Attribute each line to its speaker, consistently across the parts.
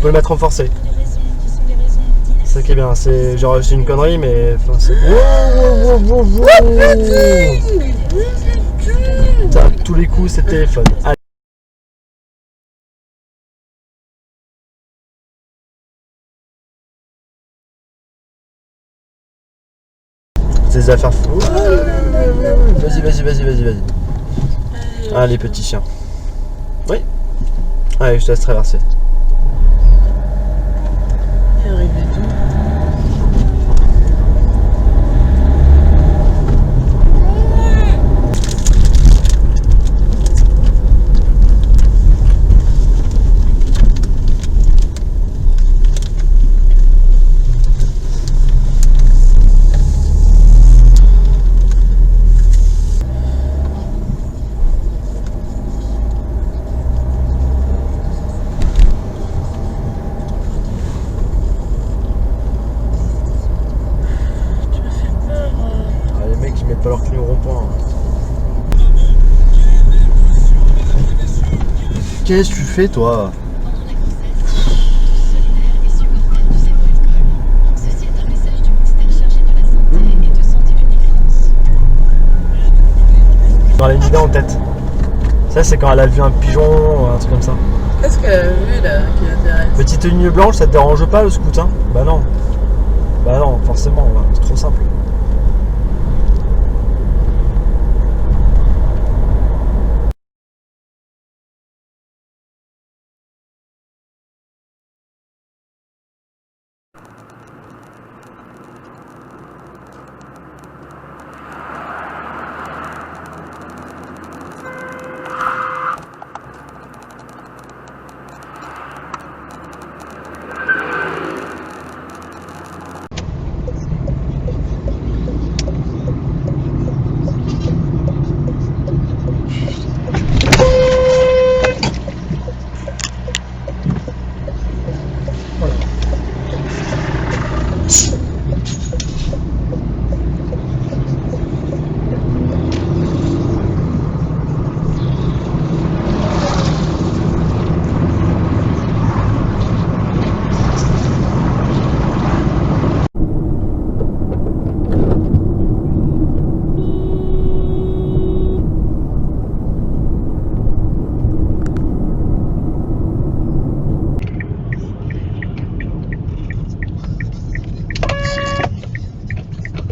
Speaker 1: pouvez le mettre en forcé. C'est ça qui est bien, c'est genre c'est une connerie mais enfin c'est. À tous les coups c'est téléphone. Allez. C'est des affaires fous. Vas-y. Allez petit chien. Oui. Allez, je te laisse traverser.
Speaker 2: Il arrive et tout.
Speaker 1: Ils mettent pas leur clignon au rond-point. Qu'est-ce que tu fais toi? Dans les idées en tête. Ça c'est quand elle a vu un pigeon, un truc comme ça.
Speaker 2: Qu'est-ce qu'elle a vu là qui l'intéresse?
Speaker 1: Petite ligne blanche, ça te dérange pas le scout hein? Bah non. Bah non, forcément, c'est trop simple.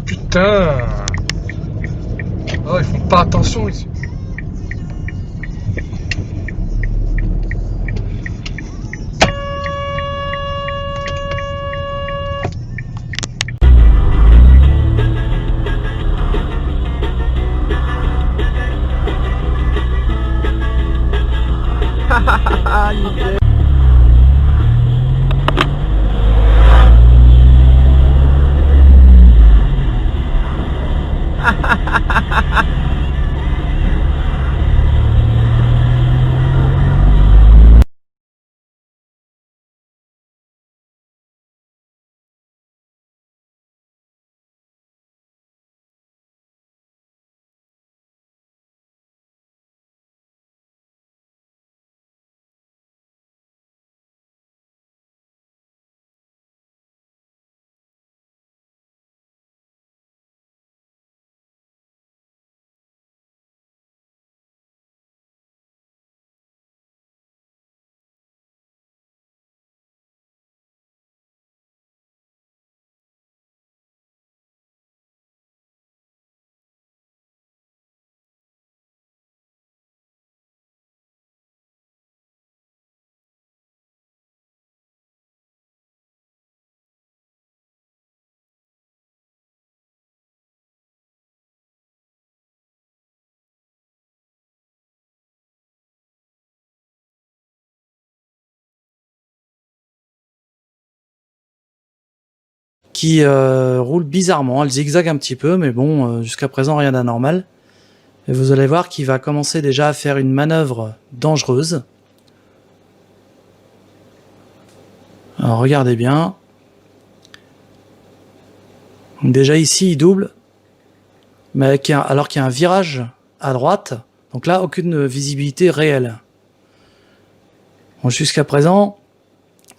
Speaker 3: Putain! Oh, ils font pas attention ici.
Speaker 4: Qui roule bizarrement, elle zigzague un petit peu, mais bon, jusqu'à présent rien d'anormal. Et vous allez voir qu'il va commencer déjà à faire une manœuvre dangereuse. Alors regardez bien. Donc déjà ici il double, mais alors qu'il y a un virage à droite, donc là aucune visibilité réelle. Bon, jusqu'à présent,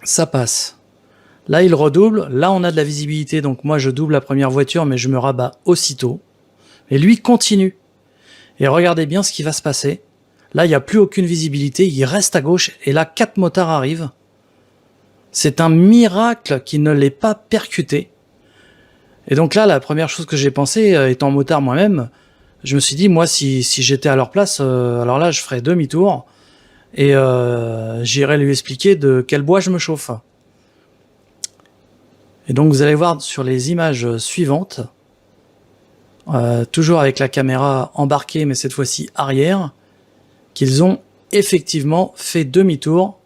Speaker 4: Ça passe. Là, il redouble. Là, on a de la visibilité. Donc moi, je double la première voiture, mais je me rabats aussitôt. Et lui continue. Et regardez bien ce qui va se passer. Là, il n'y a plus aucune visibilité. Il reste à gauche. Et là, 4 motards arrivent. C'est un miracle qu'il ne l'ait pas percuté. Et donc là, la première chose que j'ai pensé, étant motard moi-même, je me suis dit, moi, si j'étais à leur place, alors là, je ferais demi-tour et j'irais lui expliquer de quel bois je me chauffe. Et donc, vous allez voir sur les images suivantes, toujours avec la caméra embarquée, mais cette fois-ci arrière, qu'ils ont effectivement fait demi-tour.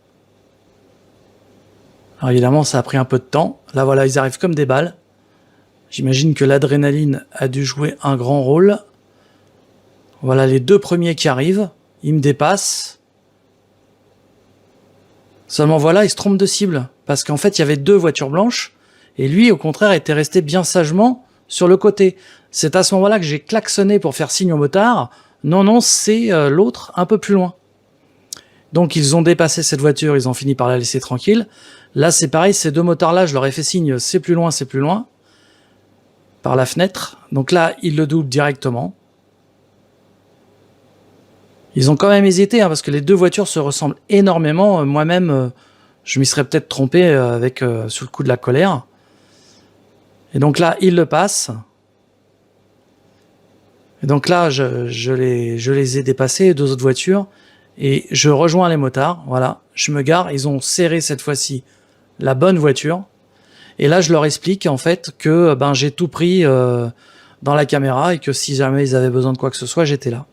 Speaker 4: Alors évidemment, ça a pris un peu de temps. Là, voilà, ils arrivent comme des balles. J'imagine que l'adrénaline a dû jouer un grand rôle. Voilà les 2 premiers qui arrivent. Ils me dépassent. Seulement voilà, ils se trompent de cible. Parce qu'en fait, il y avait 2 voitures blanches. Et lui, au contraire, était resté bien sagement sur le côté. C'est à ce moment-là que j'ai klaxonné pour faire signe au motard. Non, c'est l'autre un peu plus loin. Donc ils ont dépassé cette voiture, ils ont fini par la laisser tranquille. Là, c'est pareil, ces 2 motards-là, je leur ai fait signe, c'est plus loin, par la fenêtre. Donc là, ils le doublent directement. Ils ont quand même hésité, hein, parce que les 2 voitures se ressemblent énormément. Moi-même, je m'y serais peut-être trompé sous le coup de la colère. Et donc là, ils le passent. Et donc là, je les ai dépassés, 2 autres voitures. Et je rejoins les motards, voilà. Je me gare, ils ont serré cette fois-ci la bonne voiture. Et là, je leur explique en fait que j'ai tout pris dans la caméra et que si jamais ils avaient besoin de quoi que ce soit, j'étais là.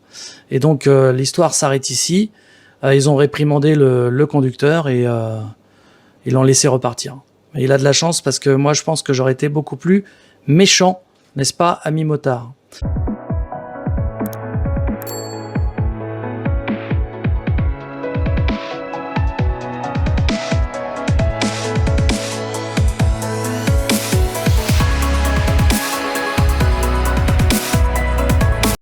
Speaker 4: Et donc l'histoire s'arrête ici. Ils ont réprimandé le conducteur et ils l'ont laissé repartir. Et il a de la chance parce que moi, je pense que j'aurais été beaucoup plus méchant, n'est-ce pas, ami motard?